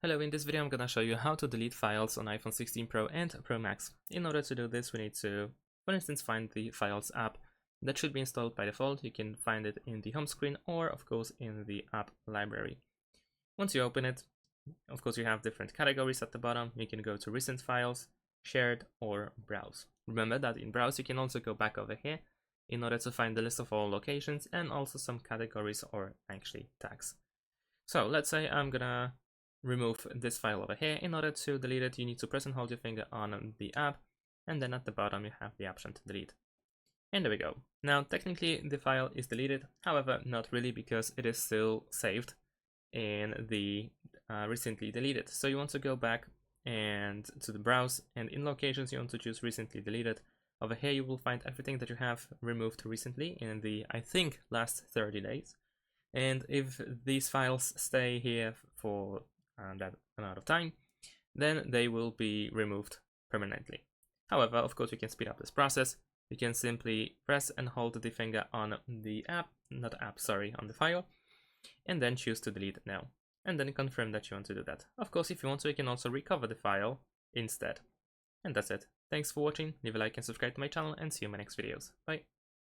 Hello, in this video I'm gonna show you how to delete files on iPhone 16 Pro and Pro Max. In order to do this, we need to, for instance, find the Files app that should be installed by default. You can find it in the home screen or, of course, in the app library. Once you open it, of course, you have different categories at the bottom. You can go to Recent Files, Shared, or Browse. Remember that in Browse you can also go back over here in order to find the list of all locations and also some categories or actually tags. So let's say I'm gonna remove this file over here. In order to delete it, you need to press and hold your finger on the app, and then at the bottom you have the option to delete. And there we go. Now technically the file is deleted, however not really, because it is still saved in the recently deleted. So you want to go back and to the browse, and in locations you want to choose recently deleted. Over here you will find everything that you have removed recently in the, I think, last 30 days. And if these files stay here for that amount of time, then they will be removed permanently. However, of course, you can speed up this process. You can simply press and hold the finger on the on the file, and then choose to delete it now, and then confirm that you want to do that. Of course, if you want to, you can also recover the file instead. And that's it. Thanks for watching, leave a like and subscribe to my channel, and see you in my next videos. Bye!